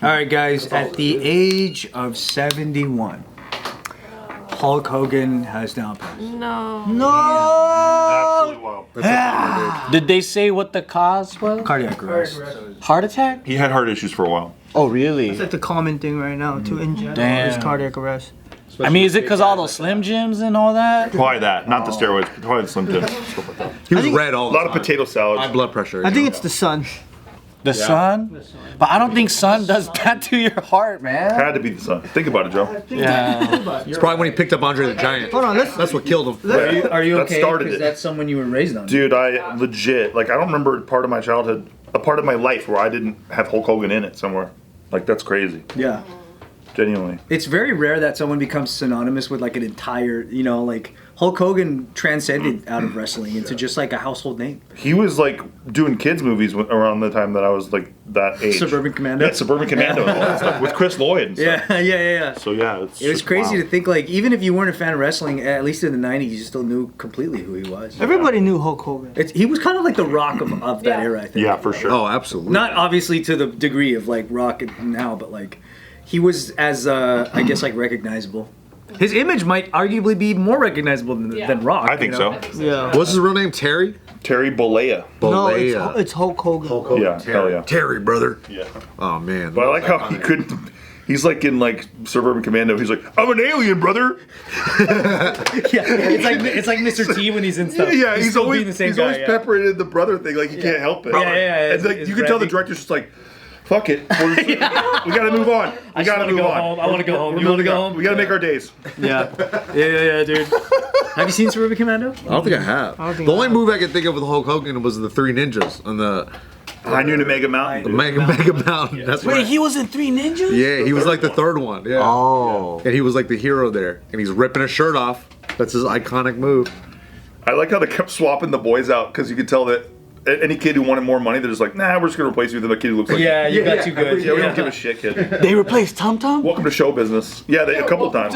All right, guys. At the age of 71, Hulk Hogan has now passed. No. Absolutely wild. Did they say what the cause was? Cardiac arrest. Heart attack? He had heart issues for a while. Oh, really? It's like the common thing right now, too, in general. Damn. Is cardiac arrest. I mean, is it because all those Slim Jims and all that? Probably that, not the steroids, but probably the Slim Jim. He was red all A the lot time. of potato salad. High blood pressure. I think it's the sun. The sun? But I don't think sun does that to your heart, man. Had to be the sun. Think about it, Joe. Yeah. It's probably when he picked up Andre the Giant. Hold on, let's. That's what killed him. Are you That okay? started Because it. that's someone you were raised on. Dude, I legit, like, I don't remember part of my childhood, a part of my life where I didn't have Hulk Hogan in it somewhere. Like, that's crazy. Yeah. Genuinely. It's very rare that someone becomes synonymous with like an entire, you know, like Hulk Hogan transcended out of wrestling into just like a household name. He was like doing kids movies around the time that I was like that age. Suburban Commando? Yeah, Suburban Commando and all that stuff with Chris Lloyd and stuff. Yeah. So yeah, It was just crazy wild. to think like even if you weren't a fan of wrestling, at least in the '90s, you still knew completely who he was. Everybody knew Hulk Hogan. He was kind of like the Rock of that era, I think. Yeah, for sure. Oh, absolutely. Not obviously to the degree of like Rock now, but like he was as I guess like recognizable. His image might arguably be more recognizable than Rock. I think you know? so. Yeah. What's his real name? Terry? Terry Bollea. No, Bollea. it's Hulk Hogan. Yeah, hell yeah. Terry, brother. Yeah. Oh, man. But I like how he couldn't. He's like in like Suburban Commando. He's like, I'm an alien, brother. Yeah, it's like Mr. T when he's in stuff. Yeah, he's still always being the same he's guy, always yeah. peppering in the brother thing. Like he can't help it. Yeah. And like, It's you can tell the rapping. director's just like, fuck it. We gotta move on. We gotta move on. I want to go home. We're You want to moving go on. home? We gotta make our days. Yeah, dude. Have you seen Suburban Commando? I don't think I have. The only movie I can think of with Hulk Hogan was the Three Ninjas on the I knew to Mega Mountain. Mega Mountain. That's Wait, right. he was in Three Ninjas? Yeah, he was like the third one. Yeah. Oh. And he was like the hero there. And he's ripping his shirt off. That's his iconic move. I like how they kept swapping the boys out because you could tell that any kid who wanted more money, they're just like, nah, we're just gonna replace you with a kid who looks like you. Yeah, you got too good. Yeah, we don't give a shit, kid. They replaced Tum Tum? Welcome to show business. Yeah, a couple times.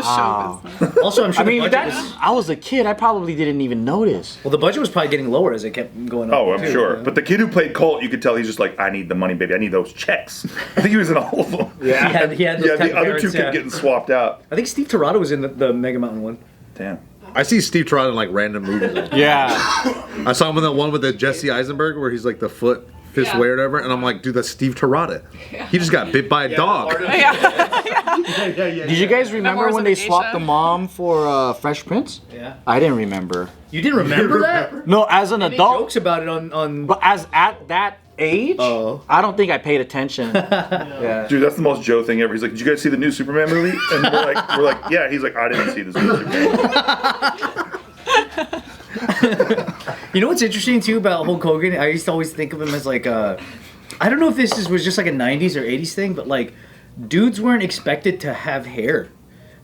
Also, I'm sure I mean, the budget that's, I was a kid. I probably didn't even notice. well, the budget was probably getting lower as it kept going up. Oh, I'm too, sure. you know? But the kid who played Colt, you could tell he's just like, I need the money, baby. I need those checks. I think he was in all of them. he had those Yeah, type the of other parents, two kept getting swapped out. I think Steve Torado was in the Mega Mountain one. Damn. I see Steve Trott in like random movies. Yeah. I saw him in that one with the Jesse Eisenberg where he's like the fist way or whatever, and I'm like, dude, that's Steve Torada. He just got bit by a dog. Did you guys remember Memoirs when of they a swapped Geisha? the mom for Fresh Prince? Yeah. I didn't remember. You didn't remember that? No, as an Any adult. jokes about it on. But as at that age, Oh. I don't think I paid attention. Yeah. Dude, that's the most Joe thing ever. He's like, did you guys see the new Superman movie? And we're like, yeah. He's like, I didn't see this new Superman. You know what's interesting too about Hulk Hogan? I used to always think of him as like I don't know if was just like a 90s or 80s thing, but like dudes weren't expected to have hair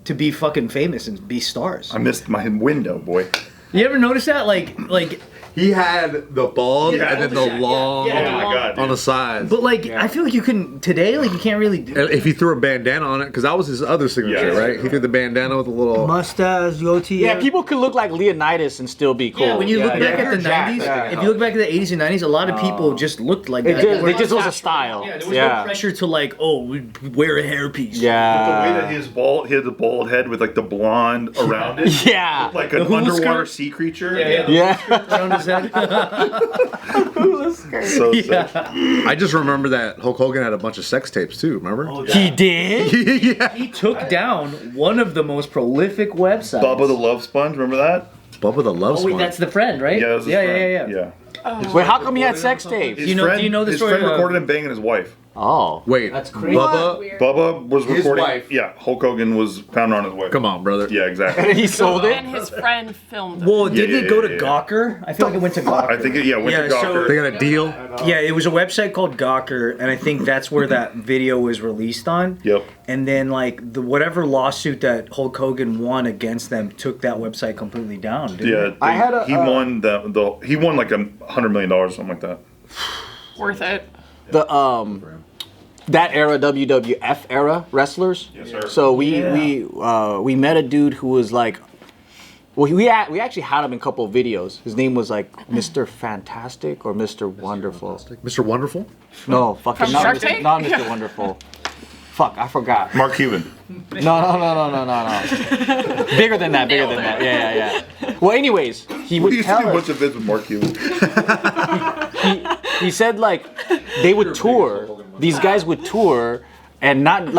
to be fucking famous and be stars. I missed my window, boy. You ever notice that? Like He had the bald Yeah. and then the long Yeah. Oh my god, on the dude. sides. but like I feel like you couldn't today, like you can't really do And if he threw a bandana on it, because that was his other signature, Yeah. right? He threw the bandana with a little. Mustache, goatee. Yeah, people could look like Leonidas and still be cool. Yeah, when you look back at the Jacked. 90s, if you look back at the 80s and 90s, a lot of people just looked like It that. just was a style. Yeah, there was no pressure to like, oh, we wear a hairpiece. The way Yeah. that he had the bald head with like the blonde around it. Yeah. Like The an hula underwater skirt? sea creature. Yeah. Around his head. So sick. I just remember that Hulk Hogan had a bunch of sex tapes too. Remember? He did? yeah. He took down one of the most prolific websites. Bubba the Love Sponge, remember that? Bubba the Love Oh wait, Sponge. that's the friend, right? Yeah, that was his yeah, friend. yeah. Wait, how come he had sex tapes? His Do you know friend, the his story friend of- recorded him banging his wife. Oh. Wait, That's crazy. Bubba. Bubba was His recording. wife. Yeah, Hulk Hogan was pounding on his wife. Come on, brother. Yeah, exactly. He sold it? And his friend filmed it. Well, didn't it go to yeah. Gawker? I feel like it went to Gawker. I think it went Yeah, to so- Gawker. They got a deal. Yeah, it was a website called Gawker, and I think that's where that video was released on. Yep. And then, like, whatever lawsuit that Hulk Hogan won against them took that website completely down. Didn't Yeah, it? I had a, he won he won like $100 million or something like that. Worth it. The that era WWF era wrestlers. Yes, sir. So we met a dude who was like, well, we actually had him in a couple of videos. His name was like Mr. Fantastic or Mr. Wonderful. Mr. Wonderful? No, fucking From not Shark Mr. Tank? not Mr. Wonderful. Fuck, I forgot. Mark Cuban. No. Bigger than that. Yeah. Well, anyways, he We would used to tell do a us. bunch of vids with Mark Cuban. He said like they would tour. These guys would tour, and not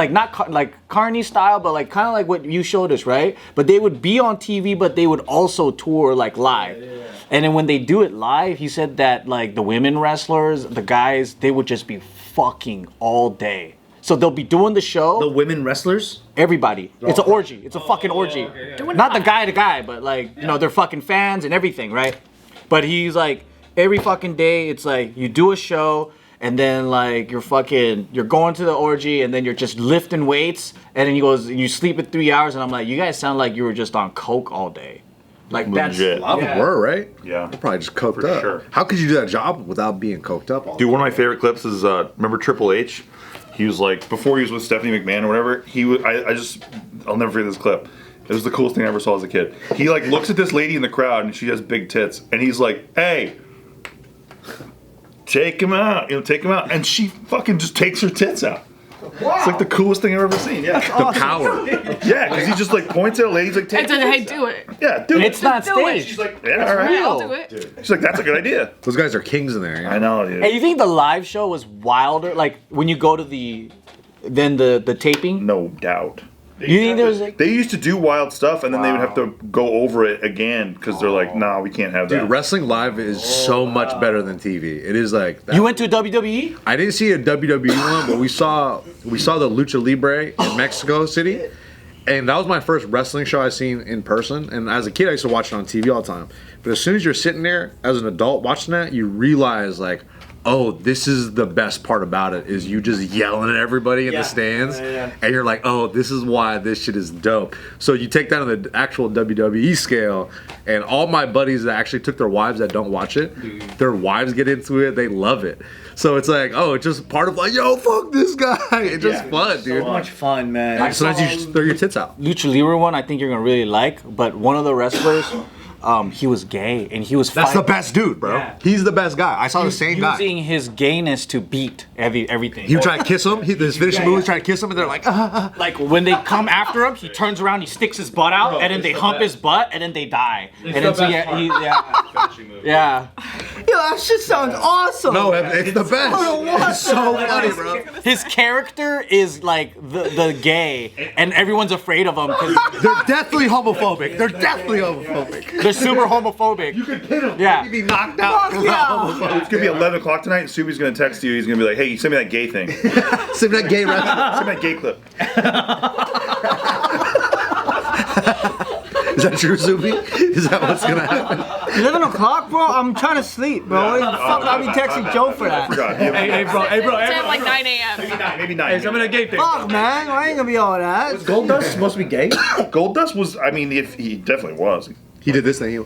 Carney style, but like kind of like what you showed us, right? But they would be on TV, but they would also tour like live. And then when they do it live, he said that like the women wrestlers, the guys, they would just be fucking all day. So they'll be doing the show. The women wrestlers? Everybody. It's an orgy. It's a fucking orgy. Not the guy to guy, but like, you know, they're fucking fans and everything, right? But he's like, every fucking day, it's like, you do a show, and then like, you're going to the orgy, and then you're just lifting weights, and then he goes, you sleep at 3 hours, and I'm like, you guys sound like you were just on coke all day. Like, that's... Legit. A lot of them were, right? Yeah. They're probably just coked For up. sure. How could you do that job without being coked up all Dude, one of my favorite clips is remember Triple H? He was like, before he was with Stephanie McMahon or whatever, I'll never forget this clip. It was the coolest thing I ever saw as a kid. He like looks at this lady in the crowd and she has big tits, and he's like, "Hey, take him out, take him out," and she fucking just takes her tits out. Wow. It's like the coolest thing I've ever seen. Yeah, the power. yeah, because he just like points at a lady, he's like, "Take And your then, hey, tits do out." it. Yeah, do it. It's not Do it. staged. She's like, "Yeah, all right." Yeah, I'll do it. She's like, "That's a good idea." Those guys are kings in there. You know? I know, dude. Hey, you think the live show was wilder? Like, when you go to the taping? No doubt. You think there was like... They used to do wild stuff, and then they would have to go over it again because they're like, "Nah, we can't have that." Dude, wrestling live is so much better than TV. It is like that. You went to WWE? I didn't see a WWE one, but we saw the Lucha Libre in Mexico City, and that was my first wrestling show I seen in person. And as a kid, I used to watch it on TV all the time. But as soon as you're sitting there as an adult watching that, you realize like, oh, this is the best part about it, is you just yelling at everybody in the stands, and you're like, oh, this is why this shit is dope. So you take that on the actual WWE scale, and all my buddies that actually took their wives that don't watch it, their wives get into it, they love it. So it's like, oh, it's just part of like, yo, fuck this guy. It's just fun, dude. So much fun, man. Sometimes you just throw your tits out. Lucha Libre one, I think you're gonna really like, but one of the wrestlers, he was gay, and he was That's the best dude, bro. Yeah. He's the best guy. I saw the same guy. using his gayness to beat everything. He would try to kiss him. His finishing move was trying to kiss him, and they're like, Like when they come after him, he turns around, he sticks his butt out, and then they hump his butt, and then they die. And then so yeah. Yo, that shit sounds awesome. No, it's the best. It's so funny, bro. His character is like the gay, and everyone's afraid of him because They're definitely homophobic. they're super homophobic. You could hit him. Yeah. He'd be knocked out. Fuck yeah. It's gonna be 11 o'clock tonight, and Subi's gonna text you. He's gonna be like, "Hey, send me that gay thing. Send Send me that gay wrestler. me that gay clip." Is that true, Zuby? Is that what's gonna happen? 11 o'clock, bro? I'm trying to sleep, bro. What the fuck? I'll be texting Joe for I that. forgot. Hey, bro. It's at like 9 a.m. Maybe 9. Some of the gay thing. Fuck, man. I ain't gonna be all that. Gold Dust supposed to be gay? Gold Dust was. I mean, if he definitely was. He did this thing. He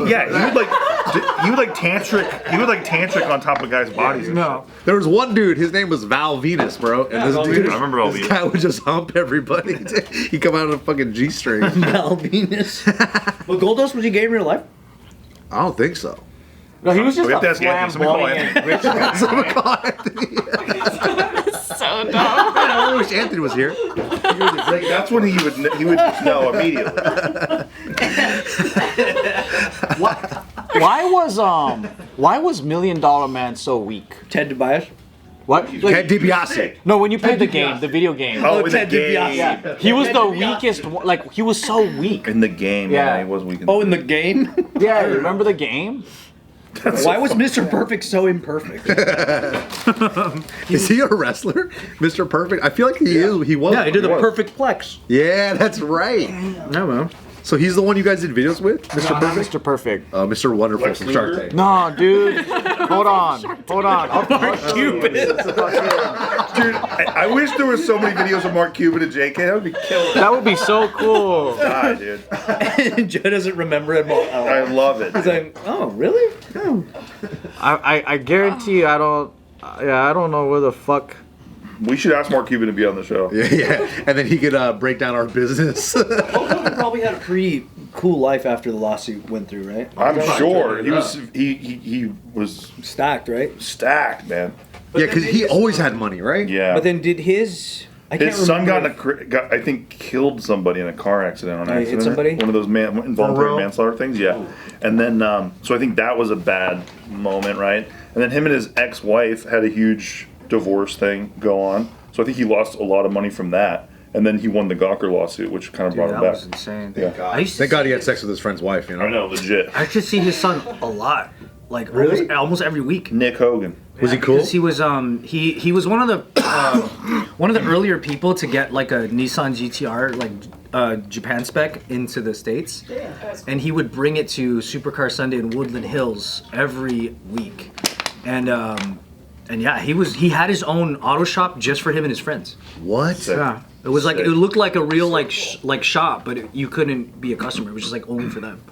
would like tantric on top of guys' bodies. No. There was one dude. His name was Val Venus, bro. And this Val dude, Venus. I remember Val this Venus. guy would just hump everybody. He come out of a fucking G-string. Albinus. But Gold Dust, was he gay in real life? I don't think so. No, he was just We have to a ask Anthony. Somebody call flamboyant Anthony. Someone call Anthony. So dumb. I wish Anthony was here. That's when he would know immediately. Why was $1 Million Man so weak? Ted DiBiase? What? Ted DiBiase. No, when you played the game, the video game. Oh, in the Ted game. DiBiase. He was the weakest one. Like, he was so weak. In the game, Yeah. yeah, he was weak. Oh, in the game? Yeah, you remember the game? Why was Mr. Perfect so imperfect? Is he a wrestler? Mr. Perfect? I feel like he is. He was. Yeah, he did the perfect plex. Yeah, that's right. No, man. So he's the one you guys did videos with? Mr. Not Perfect? Mr. Perfect. Mr. Wonderful from Shark Tank. No, dude. Hold on. Cupid. Dude, I wish there was so many videos of Mark Cuban and JK. That would be killer. That would be so cool. Die, dude. And Joe doesn't remember it all. I love it. He's like, oh, really? Oh. I guarantee I don't know where the fuck. We should ask Mark Cuban to be on the show. Yeah. And then he could break down our business. Hogan probably had a pretty cool life after the lawsuit went through, right? I'm sure he was stacked, man. Yeah, because he always had money, right? Yeah. But then did his... I can't His son remember. got I think, killed somebody in a car accident on He hit accident. somebody? One of those involuntary real? manslaughter things, yeah. And then, so I think that was a bad moment, right? And then him and his ex-wife had a huge divorce thing go on. So I think he lost a lot of money from that. And then he won the Gawker lawsuit, which kind of Dude, brought him that back. was insane. Yeah. I used to Thank God he see- had sex with his friend's wife, you know? I know, legit. I used to see his son a lot. Like, almost every week. Nick Hogan. Was he cool? Because he was he was one of the earlier people to get like a Nissan GTR like Japan spec into the States, and he would bring it to Supercar Sunday in Woodland Hills every week, and yeah, he had his own auto shop just for him and his friends. What? Yeah, it was like Sick. it looked like a real like shop, but you couldn't be a customer. It was just like only for them.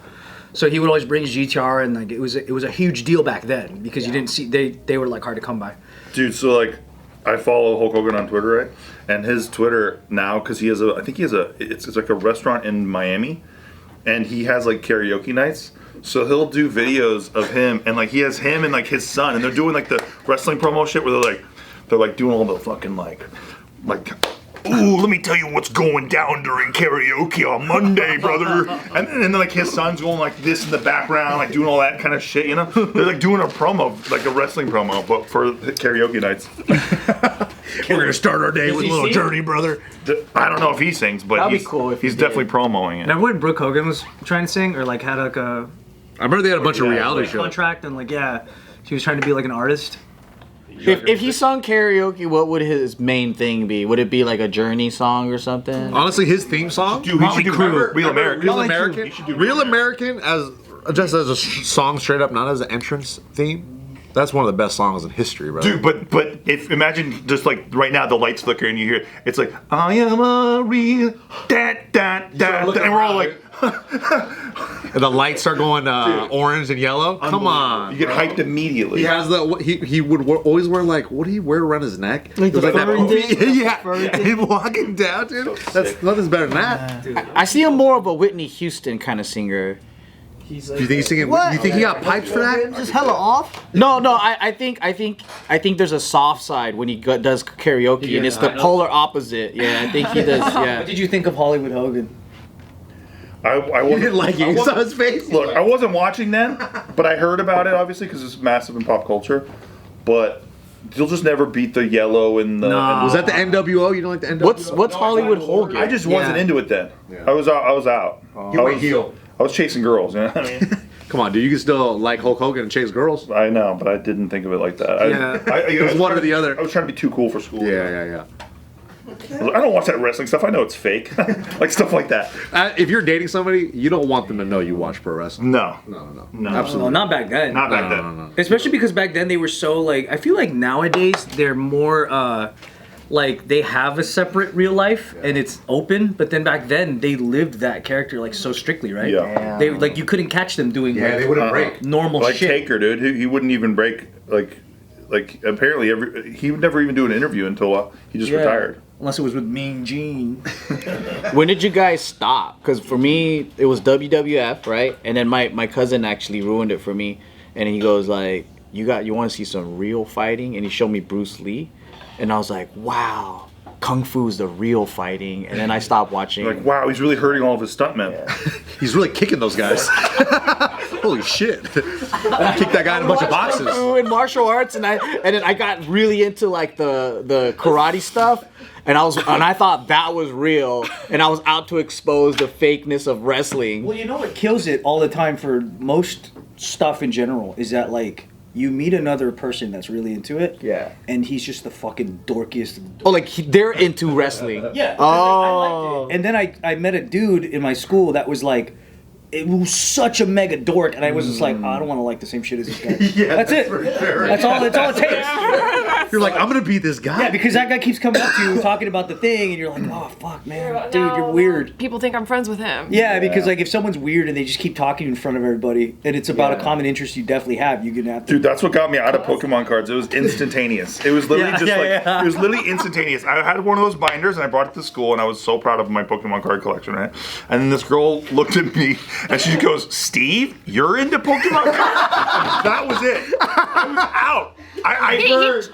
So he would always bring his GTR, and like it was a huge deal back then because you didn't see they were like hard to come by. Dude, so like, I follow Hulk Hogan on Twitter, right? And his Twitter now, because he has it's like a restaurant in Miami, and he has like karaoke nights. So he'll do videos of him, and like he has him and like his son, and they're doing like the wrestling promo shit where they're like doing all the fucking like. Ooh, let me tell you what's going down during karaoke on Monday, brother. And then like his son's going like this in the background, like doing all that kind of shit, you know? They're like doing a promo, like a wrestling promo, but for karaoke nights. We're going to start our day with a little sing? journey, brother. I don't know if he sings, but That'd be he's, cool if he he's did. definitely promoting it. Remember when Brooke Hogan was trying to sing, or like had like a I remember they had a bunch of Yeah, reality shows. contract, and like she was trying to be like an artist. If he sung karaoke, what would his main thing be? Would it be like a Journey song or something? Honestly, his theme song, Dude, he should do Real American. Real American, Real American as just as a song straight up, not as an entrance theme. That's one of the best songs in history, bro. Dude, but if imagine just like right now the lights flicker and you hear it's like I am a real and we're all like And the lights start going orange and yellow. Come on. you get hyped immediately. He has the he would always wear like what do he wear around his neck? Like It was the that fur movie. thing? Yeah, him walking down, dude. That's nothing's better than that. I see him more of a Whitney Houston kind of singer. Do you think he's singing? What? You think he got pipes for that? Just hella off. No, I think there's a soft side when he does karaoke, and it's the polar opposite. Yeah, I think he does. What Yeah. did you think of Hollywood Hogan? I You wasn't didn't like it. You saw his face. Look, I wasn't watching then, but I heard about it obviously because it's massive in pop culture. But you'll just never beat the yellow and the. No. and Was that the NWO? You don't like the NWO? What's Hollywood Hogan? I just wasn't Yeah. into it then. I was out. You went heel. I was chasing girls. You know what I mean? Come on, dude. You can still like Hulk Hogan and chase girls. I know, but I didn't think of it like that. Yeah. It was one or the other. I was trying to be too cool for school. Yeah. I don't watch that wrestling stuff. I know it's fake, like stuff like that. If you're dating somebody, you don't want them to know you watch pro wrestling. No, No. No, Absolutely. not back then. not back then. No. Especially because back then they were so like. I feel like nowadays they're more like they have a separate real life and it's open. But then back then they lived that character like so strictly, right? Yeah. They like you couldn't catch them doing Yeah, like, they wouldn't break. normal Like shit. Taker, dude. He wouldn't even break. Like apparently he would never even do an interview until he just Yeah. retired. Unless it was with Mean Gene. When did you guys stop? Because for me, it was WWF, right? And then my cousin actually ruined it for me. And he goes like, you want to see some real fighting? And he showed me Bruce Lee. And I was like, wow, Kung Fu's the real fighting. And then I stopped watching. Like, wow, he's really hurting all of his stuntmen. He's really kicking those guys. Holy shit. Kick that guy in a bunch of boxes. In martial arts, and then I got really into like the karate stuff. And I thought that was real, and I was out to expose the fakeness of wrestling. Well, you know what kills it all the time for most stuff in general is that like you meet another person that's really into it. Yeah. And he's just the fucking dorkiest. Oh, like they're into wrestling. Yeah. Oh. I liked it. And then I met a dude in my school that was like, it was such a mega dork, and I was just like, oh, I don't want to like the same shit as this guy. Yeah, that's it. That's all it takes. You're like, I'm gonna beat this guy. Yeah, because that guy keeps coming up to you talking about the thing, and you're like, oh fuck, man, dude, you're weird. People think I'm friends with him. Yeah, because like if someone's weird and they just keep talking in front of everybody, and it's about a Yeah. common interest you definitely have, you're gonna have to. Dude, that's what got me out of Pokemon cards. It was instantaneous. It was literally it was literally instantaneous. I had one of those binders and I brought it to school and I was so proud of my Pokemon card collection, right? And then this girl looked at me And she goes, "Steve, you're into Pokemon cards?" That was it. I was out. He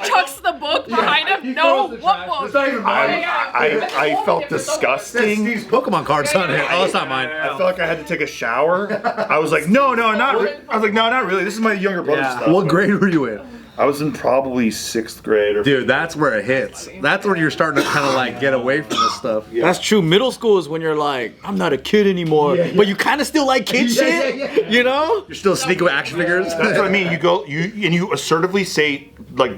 chucks the book behind him. No, what book? I felt disgusting. These Pokemon cards on it. Oh, it's not mine. I felt like I had to take a shower. I was like, no, not really. I was like, no, not really. This is my younger brother's stuff. What grade were you in? I was in probably 6th grade. Or Dude, that's where it hits. That's when you're starting to kind of like get away from this stuff. That's true. Middle school is when you're like, I'm not a kid anymore, but you kind of still like kid shit. You know? You're still sneaking with action figures. That's what I mean. You assertively say like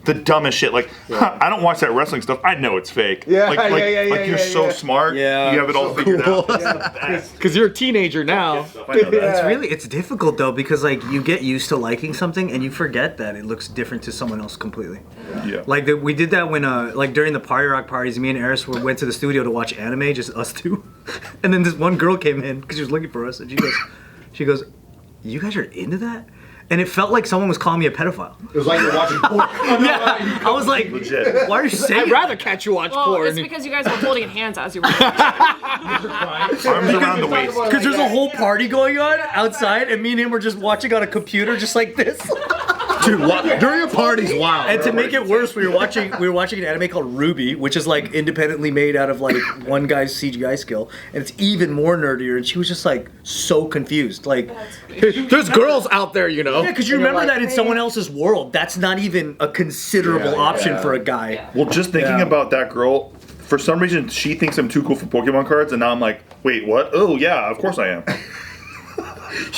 the dumbest shit. Like, I don't watch that wrestling stuff. I know it's fake. Like you're so smart. Yeah. You have it all figured out. Because you're a teenager now. It's difficult though because like you get used to liking something and you forget that it looks different to someone else completely. Yeah. Like we did that when like during the Party Rock parties, me and Eris went to the studio to watch anime, just us two, and then this one girl came in because she was looking for us, and she goes, "You guys are into that?" And it felt like someone was calling me a pedophile. It was like you're watching porn. Yeah, I was like, Legit. why are you saying I'd rather catch you watch Well, porn. it's because you guys were holding hands as you were. Arms around the waist. Because there's a whole party going on outside, and me and him were just watching on a computer just like this. Dude, during a party's wild. And to make it worse, we were watching an anime called Ruby, which is like independently made out of like one guy's CGI skill, and it's even more nerdier. And she was just like so confused, like, There's girls out there, you know. yeah, because you remember that in someone else's world, that's not even a considerable option for a guy. Well, just thinking about that girl, for some reason she thinks I'm too cool for Pokemon cards, and now I'm like, wait, what? Oh yeah, of course I am.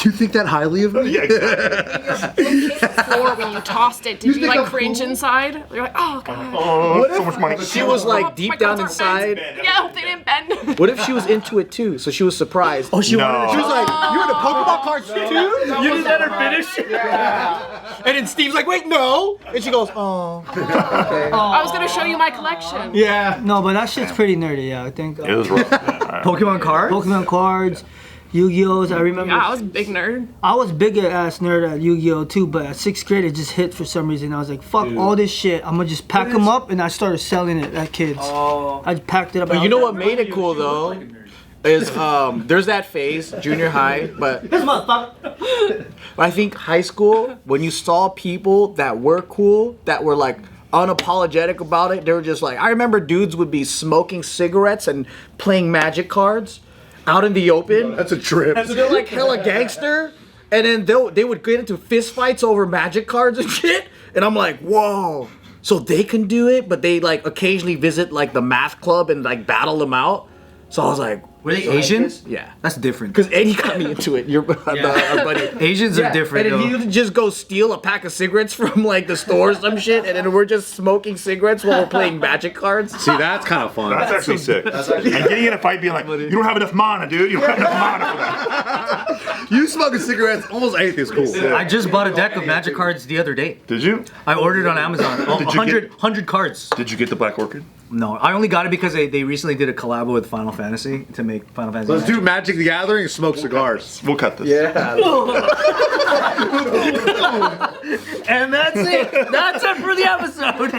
You think that highly of me? Yeah, exactly. Floor when you tossed it, did you like cringe inside? You're like, oh god. Oh, so much money. She was like My deep down cards aren't bent. inside. Yeah, I hope they didn't bend. What if she was into it too? So she was surprised. Oh, she No. wanted She was like, "You're into Pokemon cards too?" You didn't let her finish. And then Steve's like, "Wait, no." And she goes, "Oh." I was gonna show you my collection. Yeah. No, but that shit's pretty nerdy. Yeah, I think. It was rough. Pokemon cards? Pokemon cards, Yu-Gi-Ohs. I remember. Yeah, I was a big nerd. I was bigger ass nerd at Yu-Gi-Oh too, but at 6th grade it just hit for some reason. I was like, fuck all this shit. I'm gonna just pack them up, and I started selling it at kids. I just packed it up. But you know what made it cool though? Is there's that phase, junior high, but I think high school, when you saw people that were cool, that were like unapologetic about it, they were just like, I remember dudes would be smoking cigarettes and playing Magic cards out in the open. That's a trip. So they're like hella gangster, and then they would get into fist fights over Magic cards and shit, and I'm like, whoa. So they can do it, but they like occasionally visit like the math club and like battle them out. So I was like, Were they Asian? yeah. That's different. Because Eddie got me into it. Our buddy. Asians are different. And then he would just go steal a pack of cigarettes from like the store or some shit, and then we're just smoking cigarettes while we're playing Magic cards. See, that's kind of fun. That's actually sick. And getting in a fight being like, you don't have enough mana, dude. You don't have enough mana for that. You smoking cigarettes, almost anything's cool. I just bought a deck of Magic cards the other day. Did you? I ordered on Amazon. Did you 100 cards. Did you get the Black Orchid? No, I only got it because they recently did a collab with Final Fantasy to make Final Fantasy. Let's do Magic the Gathering and smoke cigars. We'll cut this. Yeah. And that's it. That's it for the episode.